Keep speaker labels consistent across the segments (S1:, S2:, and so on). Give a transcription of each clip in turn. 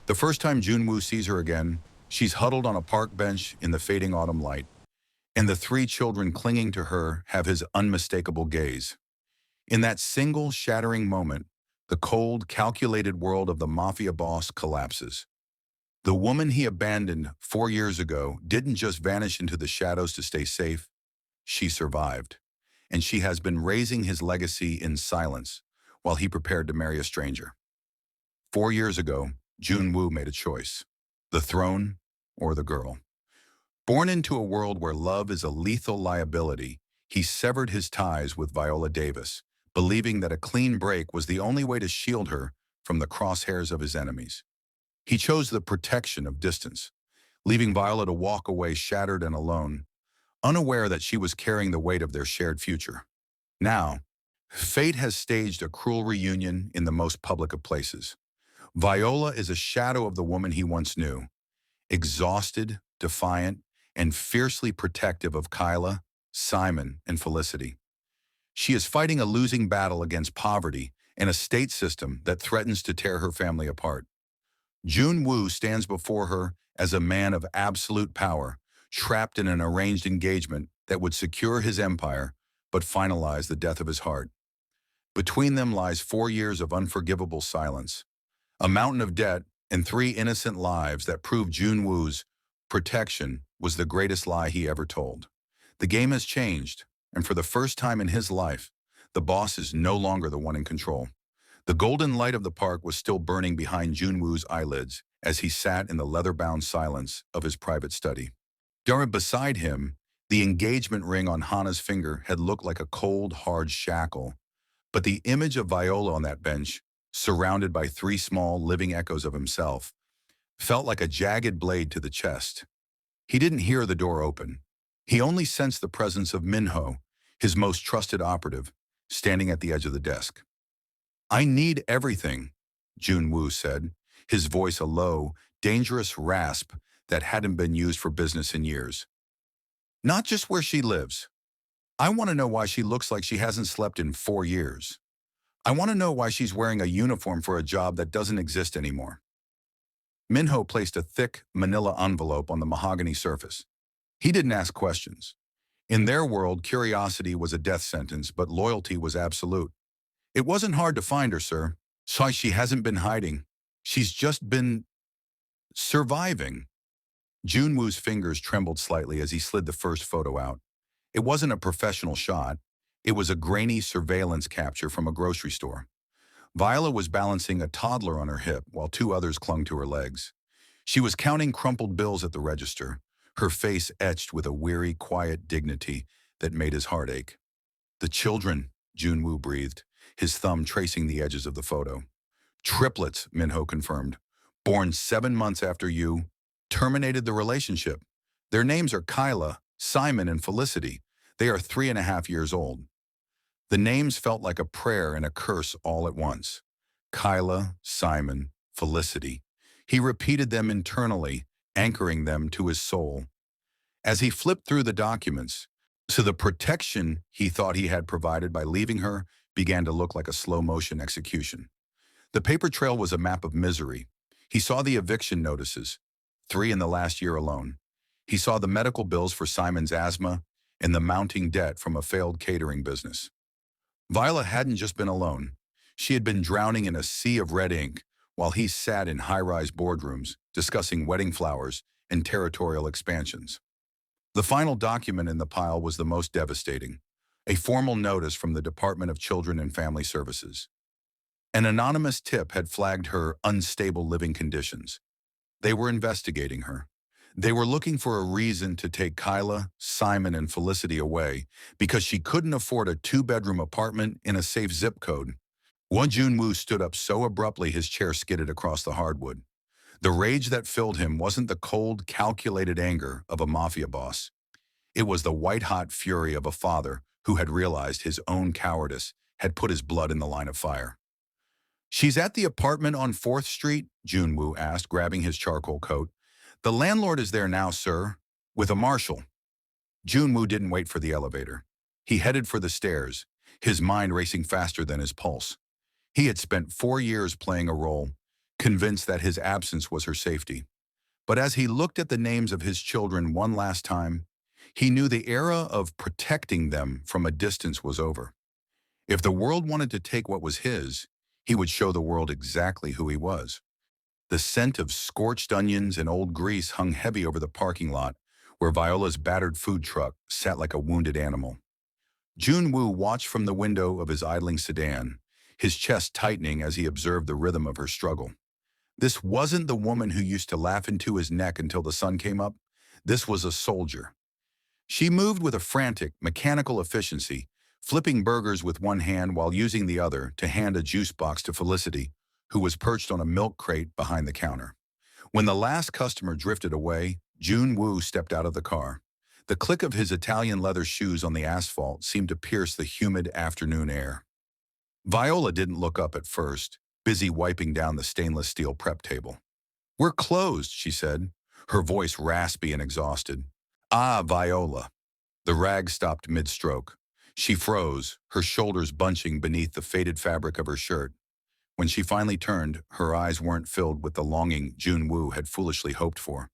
S1: The first time Joon Woo sees her again, she's huddled on a park bench in the fading autumn light, and the three children clinging to her have his unmistakable gaze. In that single shattering moment, the cold, calculated world of the Mafia boss collapses. The woman he abandoned 4 years ago didn't just vanish into the shadows to stay safe, she survived. And she has been raising his legacy in silence while he prepared to marry a stranger. 4 years ago, Joon Woo made a choice: the throne or the girl. Born into a world where love is a lethal liability, he severed his ties with Viola Davis, believing that a clean break was the only way to shield her from the crosshairs of his enemies. He chose the protection of distance, leaving Viola to walk away shattered and alone, unaware that she was carrying the weight of their shared future. Now, fate has staged a cruel reunion in the most public of places. Viola is a shadow of the woman he once knew, exhausted, defiant, and fiercely protective of Kyla, Simon, and Felicity. She is fighting a losing battle against poverty and a state system that threatens to tear her family apart. Joon Woo stands before her as a man of absolute power, trapped in an arranged engagement that would secure his empire but finalize the death of his heart. Between them lies 4 years of unforgivable silence, a mountain of debt, and three innocent lives that prove Joon Woo's protection was the greatest lie he ever told. The game has changed, and for the first time in his life, the boss is no longer the one in control. The golden light of the park was still burning behind Joon Woo's eyelids as he sat in the leather-bound silence of his private study. Beside him, the engagement ring on Hana's finger had looked like a cold, hard shackle, but the image of Viola on that bench, surrounded by three small, living echoes of himself, felt like a jagged blade to the chest. He didn't hear the door open. He only sensed the presence of Minho, his most trusted operative, standing at the edge of the desk. "I need everything," Joon Woo said, his voice a low, dangerous rasp that hadn't been used for business in years. "Not just where she lives. I want to know why she looks like she hasn't slept in 4 years. I want to know why she's wearing a uniform for a job that doesn't exist anymore." Minho placed a thick, manila envelope on the mahogany surface. He didn't ask questions. In their world, curiosity was a death sentence, but loyalty was absolute. "It wasn't hard to find her, sir. So she hasn't been hiding. She's just been surviving." Joon Woo's fingers trembled slightly as he slid the first photo out. It wasn't a professional shot. It was a grainy surveillance capture from a grocery store. Viola was balancing a toddler on her hip while two others clung to her legs. She was counting crumpled bills at the register, her face etched with a weary, quiet dignity that made his heart ache. "The children," Joon Woo breathed, his thumb tracing the edges of the photo. "Triplets," Minho confirmed. "Born 7 months after you terminated the relationship. Their names are Kyla, Simon, and Felicity. They are 3.5 years old." The names felt like a prayer and a curse all at once. Kyla, Simon, Felicity. He repeated them internally, anchoring them to his soul. As he flipped through the documents, so the protection he thought he had provided by leaving her began to look like a slow-motion execution. The paper trail was a map of misery. He saw the eviction notices, 3 in the last year alone. He saw the medical bills for Simon's asthma and the mounting debt from a failed catering business. Viola hadn't just been alone. She had been drowning in a sea of red ink while he sat in high-rise boardrooms discussing wedding flowers and territorial expansions. The final document in the pile was the most devastating: a formal notice from the Department of Children and Family Services. An anonymous tip had flagged her unstable living conditions. They were investigating her. They were looking for a reason to take Kyla, Simon, and Felicity away because she couldn't afford a 2-bedroom apartment in a safe zip code. Joon Woo stood up so abruptly his chair skidded across the hardwood. The rage that filled him wasn't the cold, calculated anger of a mafia boss. It was the white-hot fury of a father who had realized his own cowardice had put his blood in the line of fire. "She's at the apartment on 4th Street?" Joon Woo asked, grabbing his charcoal coat. "The landlord is there now, sir, with a marshal." Joon Woo didn't wait for the elevator. He headed for the stairs, his mind racing faster than his pulse. He had spent 4 years playing a role, convinced that his absence was her safety. But as he looked at the names of his children one last time, he knew the era of protecting them from a distance was over. If the world wanted to take what was his, he would show the world exactly who he was. The scent of scorched onions and old grease hung heavy over the parking lot, where Viola's battered food truck sat like a wounded animal. Joon Woo watched from the window of his idling sedan, his chest tightening as he observed the rhythm of her struggle. This wasn't the woman who used to laugh into his neck until the sun came up. This was a soldier. She moved with a frantic, mechanical efficiency, flipping burgers with one hand while using the other to hand a juice box to Felicity, who was perched on a milk crate behind the counter. When the last customer drifted away, Joon Woo stepped out of the car. The click of his Italian leather shoes on the asphalt seemed to pierce the humid afternoon air. Viola didn't look up at first, busy wiping down the stainless steel prep table. "We're closed," she said, her voice raspy and exhausted. "Ah, Viola." The rag stopped mid-stroke. She froze, her shoulders bunching beneath the faded fabric of her shirt. When she finally turned, her eyes weren't filled with the longing Joon Woo had foolishly hoped for.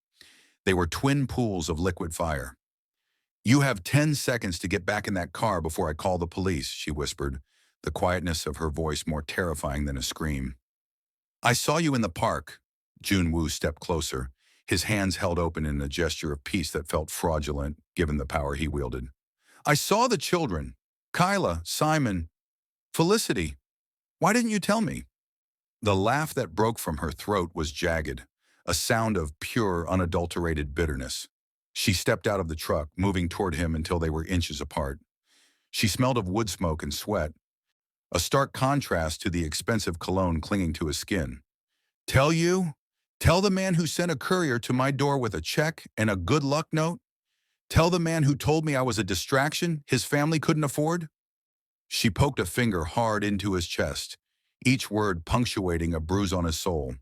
S1: They were twin pools of liquid fire. "You have 10 seconds to get back in that car before I call the police," she whispered, the quietness of her voice more terrifying than a scream. "I saw you in the park." Joon Woo stepped closer, his hands held open in a gesture of peace that felt fraudulent, given the power he wielded. "I saw the children. Kyla, Simon, Felicity. Why didn't you tell me?" The laugh that broke from her throat was jagged, a sound of pure, unadulterated bitterness. She stepped out of the truck, moving toward him until they were inches apart. She smelled of wood smoke and sweat, a stark contrast to the expensive cologne clinging to his skin. "Tell you? Tell the man who sent a courier to my door with a check and a good luck note? Tell the man who told me I was a distraction his family couldn't afford?" She poked a finger hard into his chest, each word punctuating a bruise on his soul.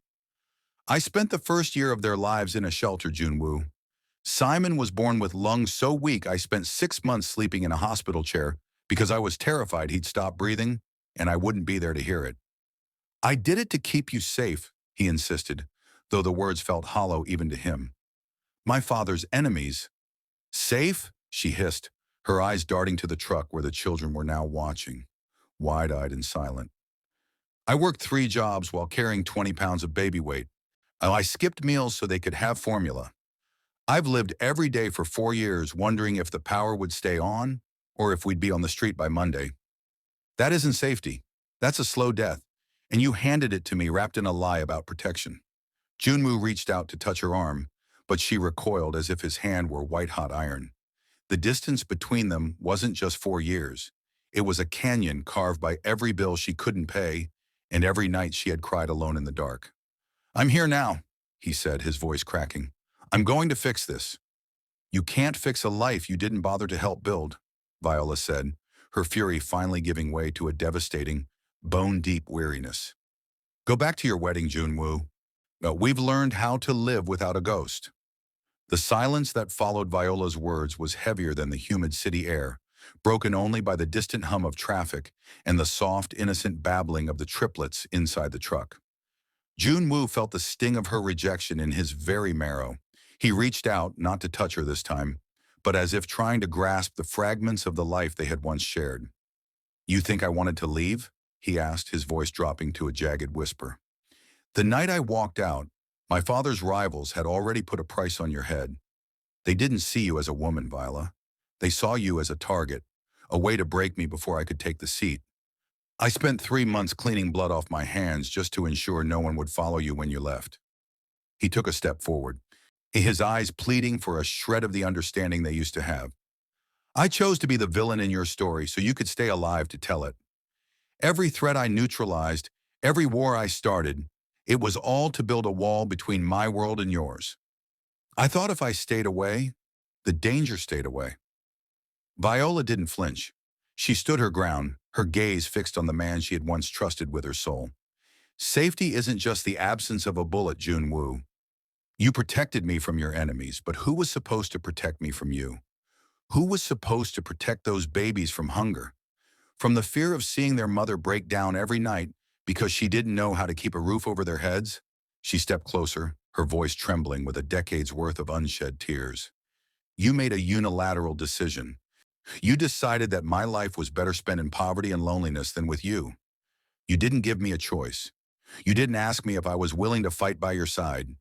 S1: "I spent the first year of their lives in a shelter, Joon Woo. Simon was born with lungs so weak I spent 6 months sleeping in a hospital chair because I was terrified he'd stop breathing and I wouldn't be there to hear it. I did it to keep you safe," he insisted, though the words felt hollow even to him. "My father's enemies." "Safe?" she hissed, her eyes darting to the truck where the children were now watching, wide-eyed and silent. "I worked 3 jobs while carrying 20 pounds of baby weight. I skipped meals so they could have formula. I've lived every day for 4 years wondering if the power would stay on or if we'd be on the street by Monday. That isn't safety. That's a slow death. And you handed it to me wrapped in a lie about protection." Joon Woo reached out to touch her arm, but she recoiled as if his hand were white-hot iron. The distance between them wasn't just 4 years. It was a canyon carved by every bill she couldn't pay and every night she had cried alone in the dark. "I'm here now," he said, his voice cracking. "I'm going to fix this." "You can't fix a life you didn't bother to help build," Viola said, her fury finally giving way to a devastating, bone-deep weariness. "Go back to your wedding, Joon Woo. We've learned how to live without a ghost." The silence that followed Viola's words was heavier than the humid city air, broken only by the distant hum of traffic and the soft, innocent babbling of the triplets inside the truck. Joon Woo felt the sting of her rejection in his very marrow. He reached out, not to touch her this time, but as if trying to grasp the fragments of the life they had once shared. "You think I wanted to leave?" he asked, his voice dropping to a jagged whisper. "The night I walked out, my father's rivals had already put a price on your head. They didn't see you as a woman, Viola. They saw you as a target, a way to break me before I could take the seat. I spent 3 months cleaning blood off my hands just to ensure no one would follow you when you left." He took a step forward, his eyes pleading for a shred of the understanding they used to have. "I chose to be the villain in your story so you could stay alive to tell it. Every threat I neutralized, every war I started, it was all to build a wall between my world and yours. I thought if I stayed away, the danger stayed away." Viola didn't flinch. She stood her ground, her gaze fixed on the man she had once trusted with her soul. "Safety isn't just the absence of a bullet, Joon Woo. You protected me from your enemies, but who was supposed to protect me from you? Who was supposed to protect those babies from hunger? From the fear of seeing their mother break down every night because she didn't know how to keep a roof over their heads? She stepped closer, her voice trembling with a decade's worth of unshed tears. You made a unilateral decision. You decided that my life was better spent in poverty and loneliness than with you. You didn't give me a choice. You didn't ask me if I was willing to fight by your side.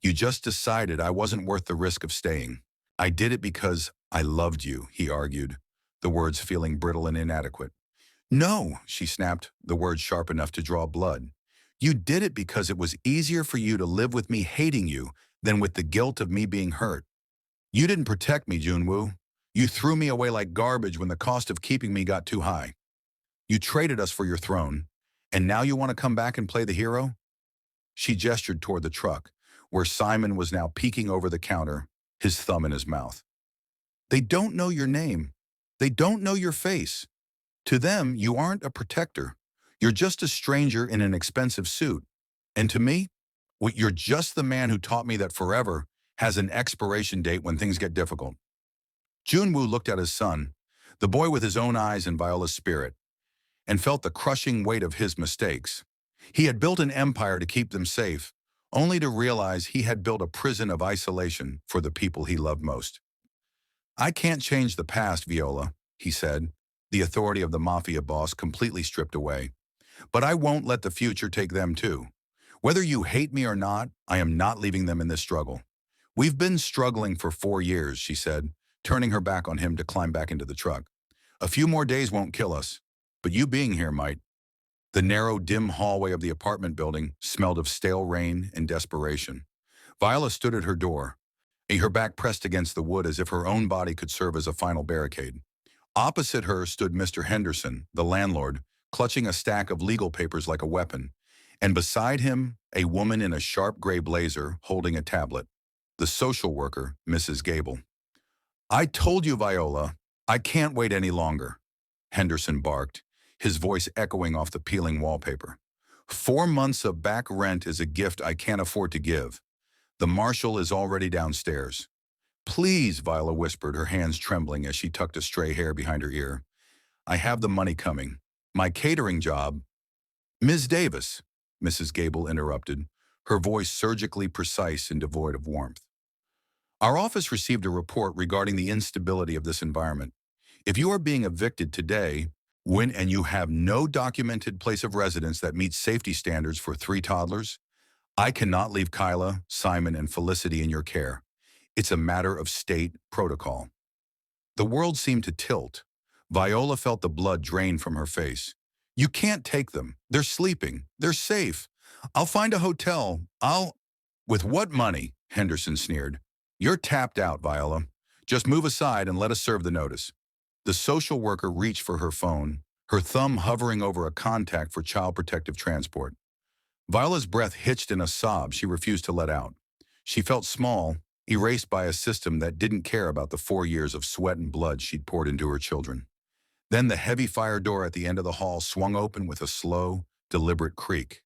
S1: You just decided I wasn't worth the risk of staying. I did it because I loved you, he argued, the words feeling brittle and inadequate. No, she snapped, the words sharp enough to draw blood. You did it because it was easier for you to live with me hating you than with the guilt of me being hurt. You didn't protect me, Joon Woo. You threw me away like garbage when the cost of keeping me got too high. You traded us for your throne, and now you want to come back and play the hero? She gestured toward the truck, where Simon was now peeking over the counter, his thumb in his mouth. They don't know your name. They don't know your face. To them, you aren't a protector. You're just a stranger in an expensive suit. And to me, well, you're just the man who taught me that forever has an expiration date when things get difficult. Joon Woo looked at his son, the boy with his own eyes and Viola's spirit, and felt the crushing weight of his mistakes. He had built an empire to keep them safe, only to realize he had built a prison of isolation for the people he loved most. I can't change the past, Viola, he said, the authority of the Mafia boss completely stripped away. But I won't let the future take them too. Whether you hate me or not, I am not leaving them in this struggle. We've been struggling for 4 years, she said, turning her back on him to climb back into the truck. A few more days won't kill us, but you being here might. The narrow, dim hallway of the apartment building smelled of stale rain and desperation. Viola stood at her door, her back pressed against the wood as if her own body could serve as a final barricade. Opposite her stood Mr. Henderson, the landlord, clutching a stack of legal papers like a weapon, and beside him, a woman in a sharp gray blazer holding a tablet, the social worker, Mrs. Gable. I told you, Viola, I can't wait any longer, Henderson barked, his voice echoing off the peeling wallpaper. 4 months of back rent is a gift I can't afford to give. The marshal is already downstairs. Please, Viola whispered, her hands trembling as she tucked a stray hair behind her ear. I have the money coming. My catering job. Ms. Davis, Mrs. Gable interrupted, her voice surgically precise and devoid of warmth. Our office received a report regarding the instability of this environment. If you are being evicted today, and you have no documented place of residence that meets safety standards for 3 toddlers, I cannot leave Kyla, Simon, and Felicity in your care. It's a matter of state protocol. The world seemed to tilt. Viola felt the blood drain from her face. You can't take them. They're sleeping. They're safe. I'll find a hotel. With what money? Henderson sneered. You're tapped out, Viola. Just move aside and let us serve the notice. The social worker reached for her phone, her thumb hovering over a contact for child protective transport. Viola's breath hitched in a sob she refused to let out. She felt small, erased by a system that didn't care about the 4 years of sweat and blood she'd poured into her children. Then the heavy fire door at the end of the hall swung open with a slow, deliberate creak.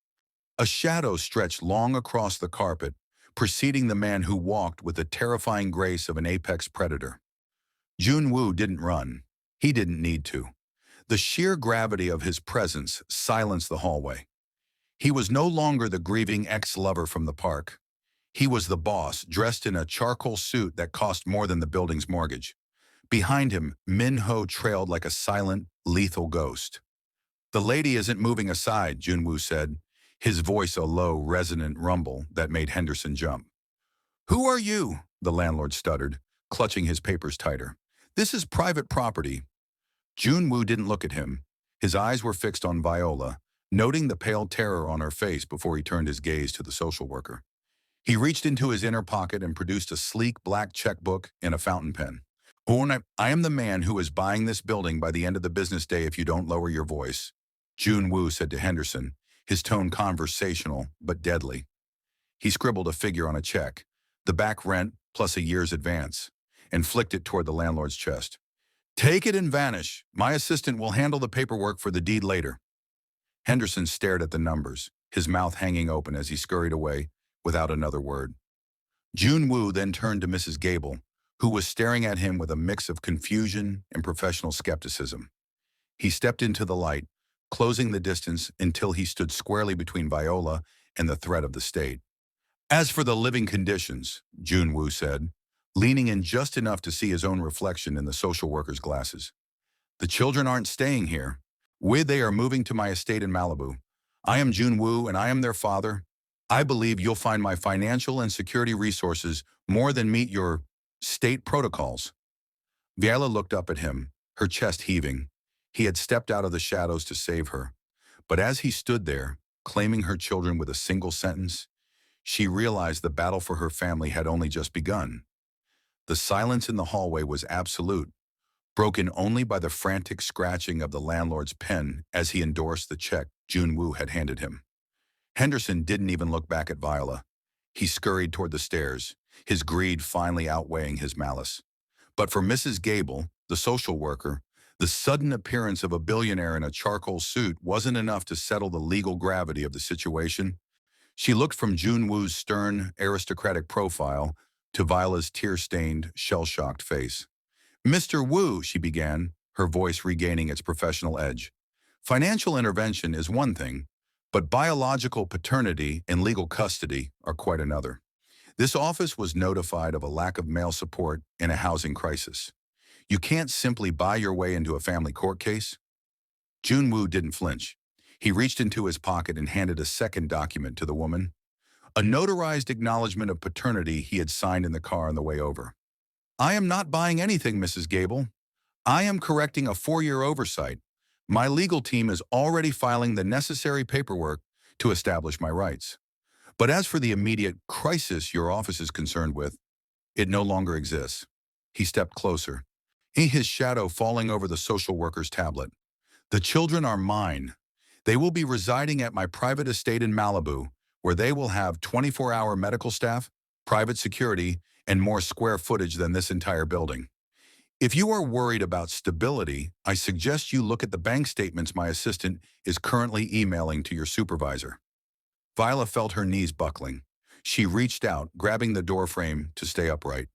S1: A shadow stretched long across the carpet, preceding the man who walked with the terrifying grace of an apex predator. Joon Woo didn't run. He didn't need to. The sheer gravity of his presence silenced the hallway. He was no longer the grieving ex-lover from the park. He was the boss, dressed in a charcoal suit that cost more than the building's mortgage. Behind him, Min Ho trailed like a silent, lethal ghost. The lady isn't moving aside, Joon Woo said, his voice a low, resonant rumble that made Henderson jump. Who are you? The landlord stuttered, clutching his papers tighter. This is private property. Joon Woo didn't look at him. His eyes were fixed on Viola, noting the pale terror on her face before he turned his gaze to the social worker. He reached into his inner pocket and produced a sleek black checkbook and a fountain pen. I am the man who is buying this building by the end of the business day if you don't lower your voice, Joon Woo said to Henderson, his tone conversational but deadly. He scribbled a figure on a check, the back rent plus a year's advance, and flicked it toward the landlord's chest. Take it and vanish. My assistant will handle the paperwork for the deed later. Henderson stared at the numbers, his mouth hanging open as he scurried away without another word. Joon Woo then turned to Mrs. Gable, who was staring at him with a mix of confusion and professional skepticism. He stepped into the light, closing the distance until he stood squarely between Viola and the threat of the state. As for the living conditions, Joon Woo said, leaning in just enough to see his own reflection in the social worker's glasses. The children aren't staying here. They are moving to my estate in Malibu. I am Joon Woo and I am their father. I believe you'll find my financial and security resources more than meet your state protocols. Viola looked up at him, her chest heaving. He had stepped out of the shadows to save her. But as he stood there, claiming her children with a single sentence, she realized the battle for her family had only just begun. The silence in the hallway was absolute, broken only by the frantic scratching of the landlord's pen as he endorsed the check Joon Woo had handed him. Henderson didn't even look back at Viola. He scurried toward the stairs, his greed finally outweighing his malice. But for Mrs. Gable, the social worker, the sudden appearance of a billionaire in a charcoal suit wasn't enough to settle the legal gravity of the situation. She looked from Joon Woo's stern, aristocratic profile to Viola's tear-stained, shell-shocked face. "Mr. Woo," she began, her voice regaining its professional edge. "Financial intervention is one thing, but biological paternity and legal custody are quite another. This office was notified of a lack of male support in a housing crisis. You can't simply buy your way into a family court case." Joon Woo didn't flinch. He reached into his pocket and handed a second document to the woman, a notarized acknowledgement of paternity he had signed in the car on the way over. "I am not buying anything, Mrs. Gable. I am correcting a 4-year oversight. My legal team is already filing the necessary paperwork to establish my rights. But as for the immediate crisis your office is concerned with, it no longer exists." He stepped closer, his shadow falling over the social worker's tablet. "The children are mine. They will be residing at my private estate in Malibu, where they will have 24-hour medical staff, private security, and more square footage than this entire building. If you are worried about stability, I suggest you look at the bank statements my assistant is currently emailing to your supervisor." Viola felt her knees buckling. She reached out, grabbing the doorframe to stay upright.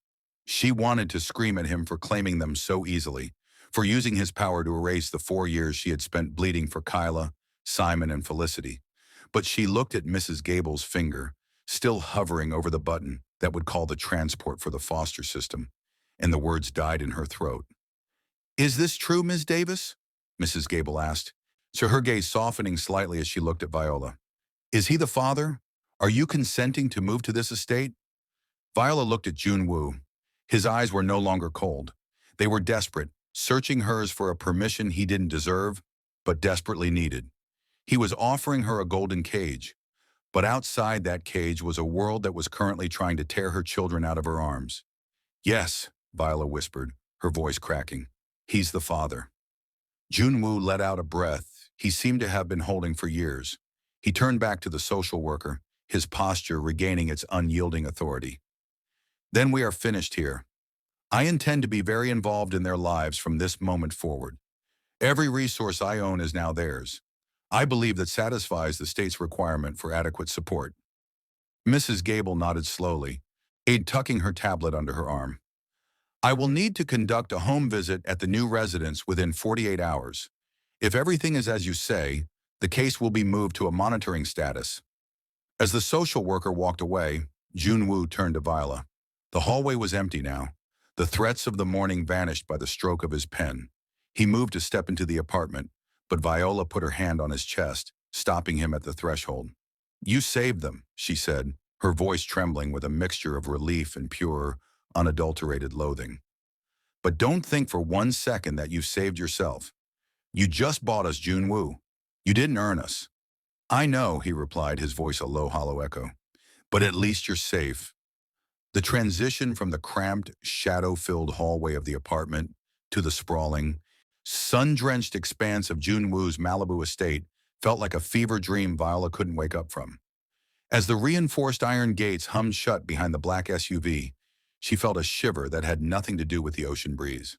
S1: She wanted to scream at him for claiming them so easily, for using his power to erase the 4 years she had spent bleeding for Kyla, Simon, and Felicity. But she looked at Mrs. Gable's finger, still hovering over the button that would call the transport for the foster system, and the words died in her throat. "Is this true, Ms. Davis?" Mrs. Gable asked, so her gaze softening slightly as she looked at Viola. "Is he the father? Are you consenting to move to this estate?" Viola looked at Joon Woo. His eyes were no longer cold. They were desperate, searching hers for a permission he didn't deserve, but desperately needed. He was offering her a golden cage, but outside that cage was a world that was currently trying to tear her children out of her arms. "Yes," Viola whispered, her voice cracking. "He's the father." Joon Woo let out a breath he seemed to have been holding for years. He turned back to the social worker, his posture regaining its unyielding authority. "Then we are finished here. I intend to be very involved in their lives from this moment forward. Every resource I own is now theirs. I believe that satisfies the state's requirement for adequate support." Mrs. Gable nodded slowly, tucking her tablet under her arm. "I will need to conduct a home visit at the new residence within 48 hours. If everything is as you say, the case will be moved to a monitoring status." As the social worker walked away, Joon Woo turned to Viola. The hallway was empty now. The threats of the morning vanished by the stroke of his pen. He moved to step into the apartment, but Viola put her hand on his chest, stopping him at the threshold. "You saved them," she said, her voice trembling with a mixture of relief and pure, unadulterated loathing. "But don't think for 1 second that you've saved yourself. You just bought us, Joon Woo. You didn't earn us." "I know," he replied, his voice a low, hollow echo. "But at least you're safe." The transition from the cramped, shadow-filled hallway of the apartment to the sprawling, sun-drenched expanse of Joon Woo's Malibu estate felt like a fever dream Viola couldn't wake up from. As the reinforced iron gates hummed shut behind the black SUV, she felt a shiver that had nothing to do with the ocean breeze.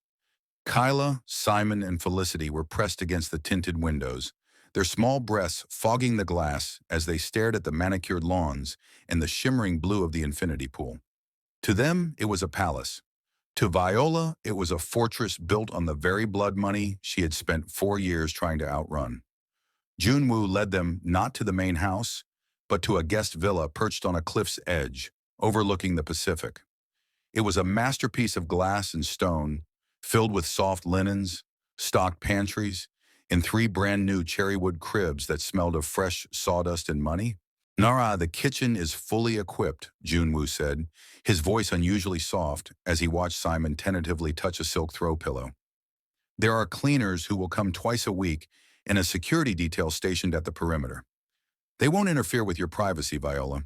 S1: Kyla, Simon, and Felicity were pressed against the tinted windows, their small breasts fogging the glass as they stared at the manicured lawns and the shimmering blue of the infinity pool. To them, it was a palace. To Viola, it was a fortress built on the very blood money she had spent 4 years trying to outrun. Joon Woo led them not to the main house, but to a guest villa perched on a cliff's edge, overlooking the Pacific. It was a masterpiece of glass and stone, filled with soft linens, stocked pantries, and three brand-new cherrywood cribs that smelled of fresh sawdust and money. Nara, the kitchen is fully equipped, Joon Woo said, his voice unusually soft as he watched Simon tentatively touch a silk throw pillow. There are cleaners who will come twice a week and a security detail stationed at the perimeter. They won't interfere with your privacy, Viola.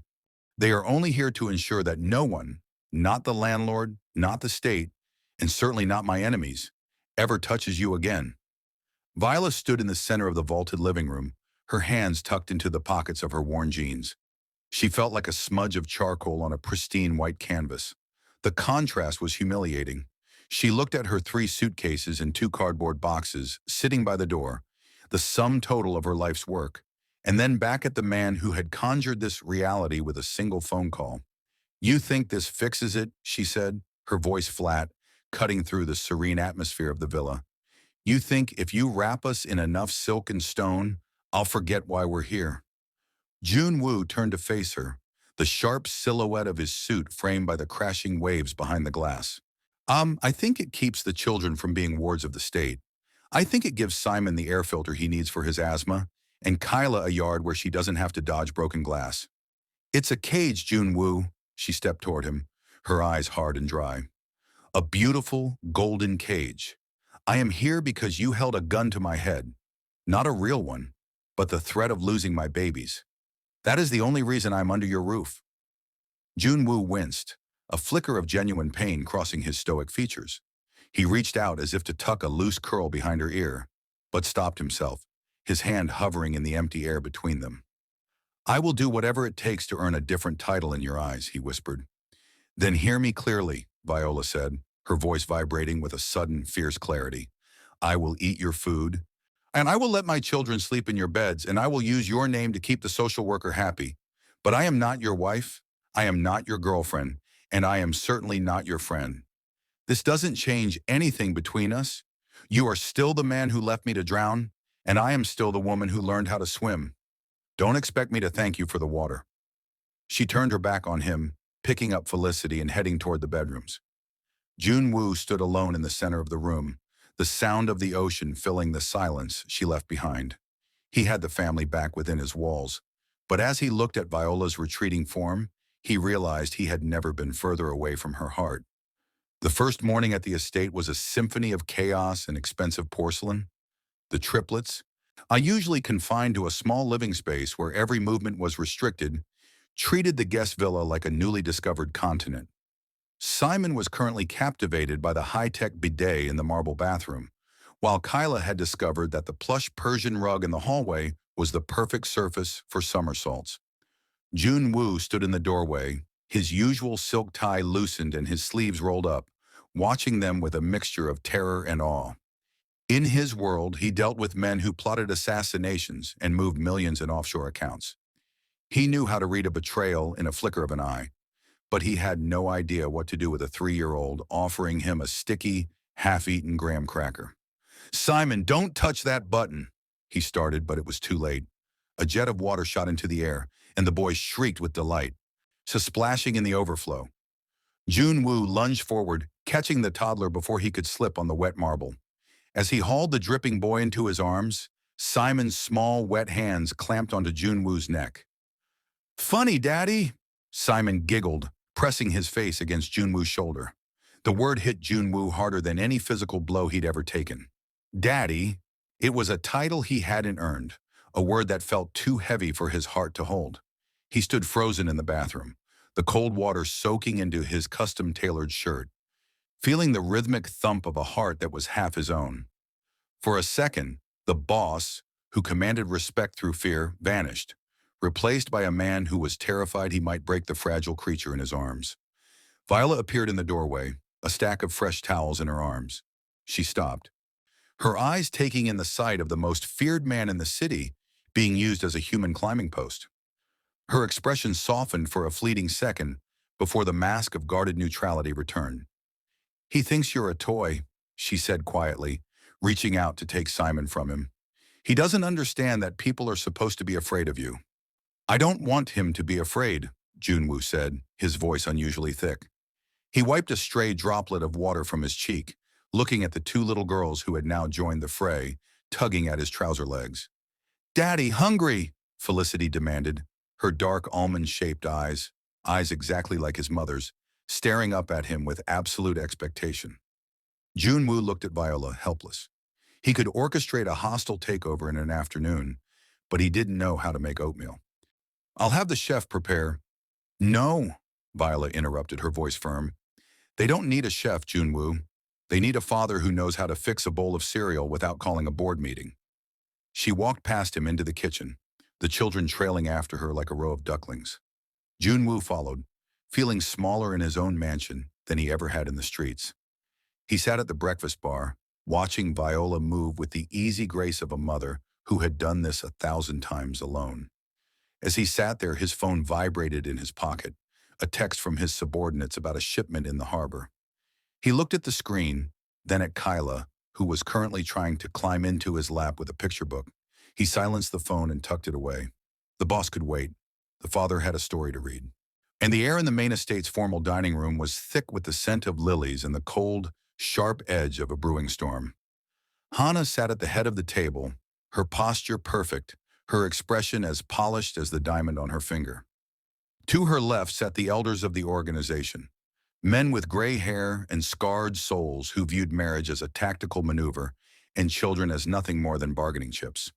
S1: They are only here to ensure that no one, not the landlord, not the state, and certainly not my enemies, ever touches you again. Viola stood in the center of the vaulted living room, her hands tucked into the pockets of her worn jeans. She felt like a smudge of charcoal on a pristine white canvas. The contrast was humiliating. She looked at her 3 suitcases and 2 cardboard boxes sitting by the door, the sum total of her life's work, and then back at the man who had conjured this reality with a single phone call. "You think this fixes it?" she said, her voice flat, cutting through the serene atmosphere of the villa. "You think if you wrap us in enough silk and stone, I'll forget why we're here?" Joon Woo turned to face her, the sharp silhouette of his suit framed by the crashing waves behind the glass. I think it keeps the children from being wards of the state. I think it gives Simon the air filter he needs for his asthma, and Kyla a yard where she doesn't have to dodge broken glass. It's a cage, Joon Woo." She stepped toward him, her eyes hard and dry. "A beautiful, golden cage. I am here because you held a gun to my head. Not a real one, but the threat of losing my babies. That is the only reason I'm under your roof." Joon Woo winced, a flicker of genuine pain crossing his stoic features. He reached out as if to tuck a loose curl behind her ear, but stopped himself, his hand hovering in the empty air between them. "I will do whatever it takes to earn a different title in your eyes," he whispered. "Then hear me clearly," Viola said, her voice vibrating with a sudden, fierce clarity. "I will eat your food, and I will let my children sleep in your beds, and I will use your name to keep the social worker happy. But I am not your wife, I am not your girlfriend, and I am certainly not your friend. This doesn't change anything between us. You are still the man who left me to drown, and I am still the woman who learned how to swim. Don't expect me to thank you for the water." She turned her back on him, picking up Felicity and heading toward the bedrooms. Joon Woo stood alone in the center of the room, the sound of the ocean filling the silence she left behind. He had the family back within his walls, but as he looked at Viola's retreating form, he realized he had never been further away from her heart. The first morning at the estate was a symphony of chaos and expensive porcelain. The triplets, usually confined to a small living space where every movement was restricted, treated the guest villa like a newly discovered continent. Simon was currently captivated by the high-tech bidet in the marble bathroom, while Kyla had discovered that the plush Persian rug in the hallway was the perfect surface for somersaults. Joon Woo stood in the doorway, his usual silk tie loosened and his sleeves rolled up, watching them with a mixture of terror and awe. In his world, he dealt with men who plotted assassinations and moved millions in offshore accounts. He knew how to read a betrayal in a flicker of an eye, but he had no idea what to do with a 3-year-old offering him a sticky, half-eaten graham cracker. "Simon, don't touch that button," he started, but it was too late. A jet of water shot into the air, and the boy shrieked with delight, splashing in the overflow. Joon Woo lunged forward, catching the toddler before he could slip on the wet marble. As he hauled the dripping boy into his arms, Simon's small, wet hands clamped onto Joon Woo's neck. "Funny, Daddy," Simon giggled, pressing his face against Joon Woo's shoulder. The word hit Joon Woo harder than any physical blow he'd ever taken. Daddy. It was a title he hadn't earned, a word that felt too heavy for his heart to hold. He stood frozen in the bathroom, the cold water soaking into his custom-tailored shirt, feeling the rhythmic thump of a heart that was half his own. For a second, the boss, who commanded respect through fear, vanished, replaced by a man who was terrified he might break the fragile creature in his arms. Viola appeared in the doorway, a stack of fresh towels in her arms. She stopped, her eyes taking in the sight of the most feared man in the city being used as a human climbing post. Her expression softened for a fleeting second before the mask of guarded neutrality returned. "He thinks you're a toy," she said quietly, reaching out to take Simon from him. "He doesn't understand that people are supposed to be afraid of you." I don't want him to be afraid, Joon Woo said, his voice unusually thick. He wiped a stray droplet of water from his cheek, looking at the two little girls who had now joined the fray, tugging at his trouser legs. Daddy, hungry, Felicity demanded, her dark almond-shaped eyes exactly like his mother's, staring up at him with absolute expectation. Joon Woo looked at Viola, helpless. He could orchestrate a hostile takeover in an afternoon, but he didn't know how to make oatmeal. I'll have the chef prepare. No, Viola interrupted, her voice firm. They don't need a chef, Joon Woo. They need a father who knows how to fix a bowl of cereal without calling a board meeting. She walked past him into the kitchen, the children trailing after her like a row of ducklings. Joon Woo followed, feeling smaller in his own mansion than he ever had in the streets. He sat at the breakfast bar, watching Viola move with the easy grace of a mother who had done this 1,000 times alone. As he sat there, his phone vibrated in his pocket, a text from his subordinates about a shipment in the harbor. He looked at the screen, then at Kyla, who was currently trying to climb into his lap with a picture book. He silenced the phone and tucked it away. The boss could wait. The father had a story to read. And the air in the main estate's formal dining room was thick with the scent of lilies and the cold, sharp edge of a brewing storm. Hana sat at the head of the table, her posture perfect, her expression as polished as the diamond on her finger. To her left sat the elders of the organization, men with gray hair and scarred souls who viewed marriage as a tactical maneuver and children as nothing more than bargaining chips.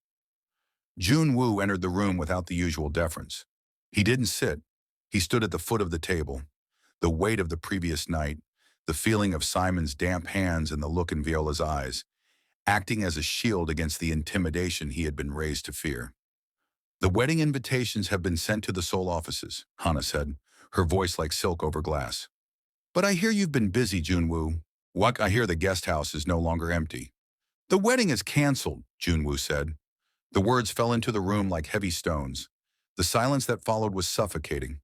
S1: Joon Woo entered the room without the usual deference. He didn't sit. He stood at the foot of the table. The weight of the previous night, the feeling of Simon's damp hands and the look in Viola's eyes, acting as a shield against the intimidation he had been raised to fear. The wedding invitations have been sent to the Seoul offices, Hana said, her voice like silk over glass. But I hear you've been busy, Joon Woo. What? I hear the guest house is no longer empty. The wedding is canceled, Joon Woo said. The words fell into the room like heavy stones. The silence that followed was suffocating.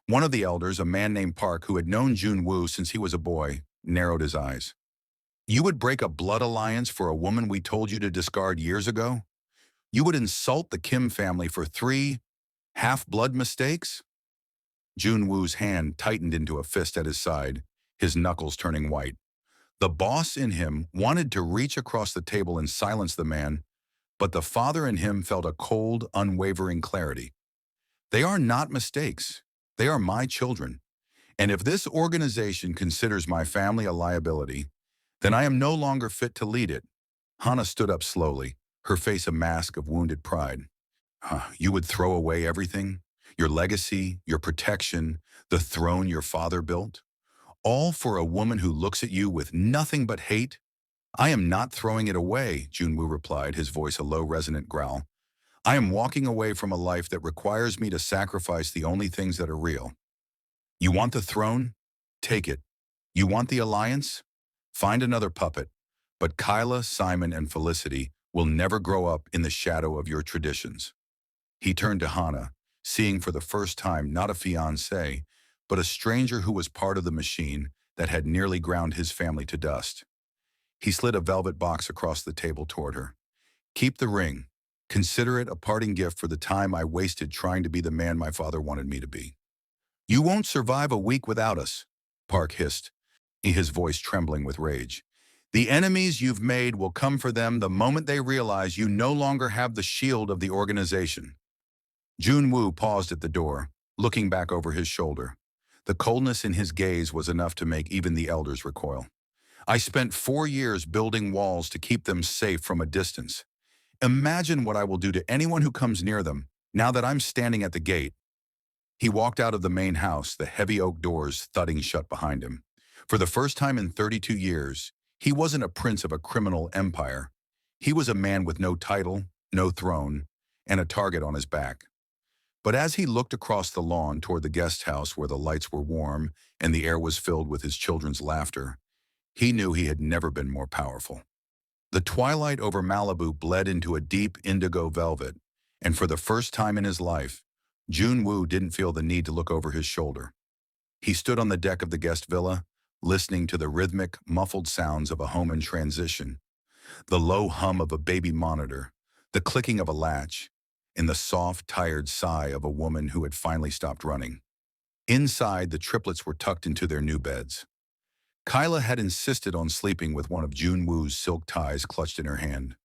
S1: One of the elders, a man named Park, who had known Joon Woo since he was a boy, narrowed his eyes. You would break a blood alliance for a woman we told you to discard years ago? You would insult the Kim family for 3 half-blood mistakes? Joon Woo's hand tightened into a fist at his side, his knuckles turning white. The boss in him wanted to reach across the table and silence the man, but the father in him felt a cold, unwavering clarity. They are not mistakes. They are my children. And if this organization considers my family a liability, then I am no longer fit to lead it. Hana stood up slowly, her face a mask of wounded pride. You would throw away everything? Your legacy, your protection, the throne your father built? All for a woman who looks at you with nothing but hate? I am not throwing it away, Joon Woo replied, his voice a low, resonant growl. I am walking away from a life that requires me to sacrifice the only things that are real. You want the throne? Take it. You want the alliance? Find another puppet. But Kyla, Simon, and Felicity will never grow up in the shadow of your traditions. He turned to Hana, seeing for the first time not a fiancé, but a stranger who was part of the machine that had nearly ground his family to dust. He slid a velvet box across the table toward her. Keep the ring. Consider it a parting gift for the time I wasted trying to be the man my father wanted me to be. You won't survive a week without us, Park hissed, his voice trembling with rage. The enemies you've made will come for them the moment they realize you no longer have the shield of the organization. Joon Woo paused at the door, looking back over his shoulder. The coldness in his gaze was enough to make even the elders recoil. I spent 4 years building walls to keep them safe from a distance. Imagine what I will do to anyone who comes near them, now that I'm standing at the gate. He walked out of the main house, the heavy oak doors thudding shut behind him. For the first time in 32 years, he wasn't a prince of a criminal empire. He was a man with no title, no throne, and a target on his back. But as he looked across the lawn toward the guest house where the lights were warm and the air was filled with his children's laughter, he knew he had never been more powerful. The twilight over Malibu bled into a deep indigo velvet, and for the first time in his life, Joon Woo didn't feel the need to look over his shoulder. He stood on the deck of the guest villa, listening to the rhythmic, muffled sounds of a home in transition, the low hum of a baby monitor, the clicking of a latch, in the soft, tired sigh of a woman who had finally stopped running. Inside, the triplets were tucked into their new beds. Kyla had insisted on sleeping with one of Joon Woo's silk ties clutched in her hand,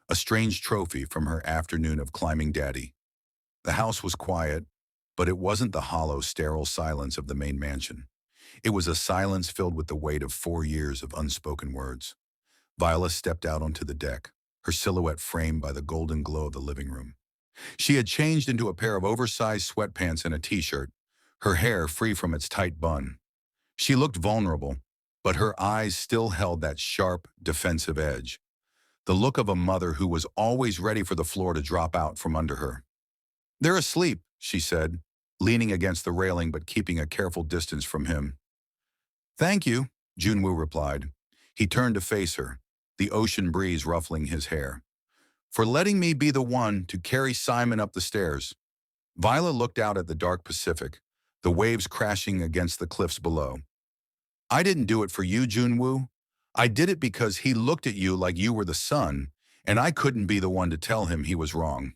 S1: a strange trophy from her afternoon of climbing daddy. The house was quiet, but it wasn't the hollow, sterile silence of the main mansion. It was a silence filled with the weight of 4 years of unspoken words. Viola stepped out onto the deck, her silhouette framed by the golden glow of the living room. She had changed into a pair of oversized sweatpants and a t-shirt, her hair free from its tight bun. She looked vulnerable, but her eyes still held that sharp, defensive edge, the look of a mother who was always ready for the floor to drop out from under her. "They're asleep," she said, leaning against the railing but keeping a careful distance from him. "Thank you," Joon Woo replied. He turned to face her, the ocean breeze ruffling his hair. "For letting me be the one to carry Simon up the stairs." Viola looked out at the dark Pacific, the waves crashing against the cliffs below. "I didn't do it for you, Joon Woo. I did it because he looked at you like you were the son, and I couldn't be the one to tell him he was wrong.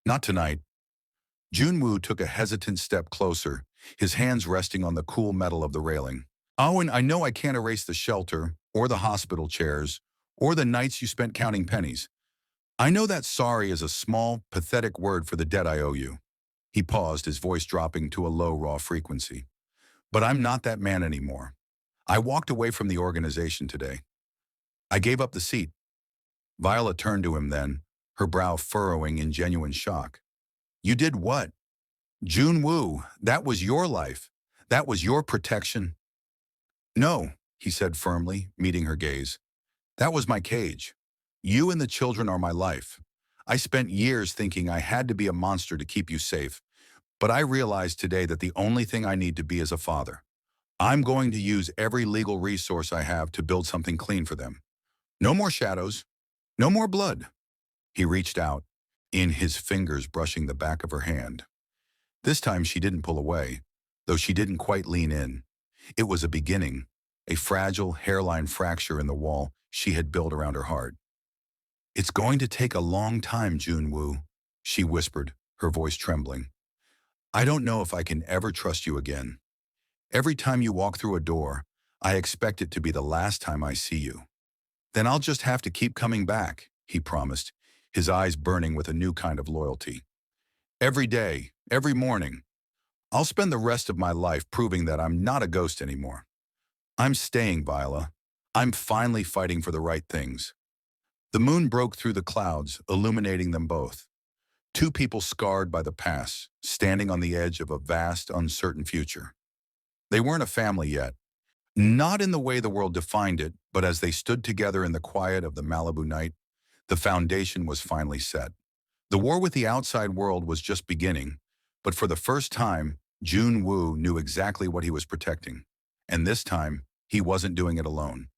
S1: Not tonight." Joon Woo took a hesitant step closer, his hands resting on the cool metal of the railing. "Oh, and I know I can't erase the shelter, or the hospital chairs, or the nights you spent counting pennies. I know that sorry is a small, pathetic word for the debt I owe you." He paused, his voice dropping to a low, raw frequency. "But I'm not that man anymore. I walked away from the organization today. I gave up the seat." Viola turned to him then, her brow furrowing in genuine shock. "You did what?" "Joon Woo, that was your life. That was your protection." "No," he said firmly, meeting her gaze. "That was my cage. You and the children are my life. I spent years thinking I had to be a monster to keep you safe, but I realized today that the only thing I need to be is a father. I'm going to use every legal resource I have to build something clean for them. No more shadows. No more blood." He reached out, in his fingers brushing the back of her hand. This time she didn't pull away, though she didn't quite lean in. It was a beginning, a fragile hairline fracture in the wall she had built around her heart. "It's going to take a long time, Joon Woo," she whispered, her voice trembling. "I don't know if I can ever trust you again. Every time you walk through a door, I expect it to be the last time I see you. Then I'll just have to keep coming back," he promised, his eyes burning with a new kind of loyalty. "Every day, every morning. I'll spend the rest of my life proving that I'm not a ghost anymore. I'm staying, Viola. I'm finally fighting for the right things." The moon broke through the clouds, illuminating them both. Two people scarred by the past, standing on the edge of a vast, uncertain future. They weren't a family yet, not in the way the world defined it, but as they stood together in the quiet of the Malibu night, the foundation was finally set. The war with the outside world was just beginning, but for the first time, Joon Woo knew exactly what he was protecting. And this time, he wasn't doing it alone.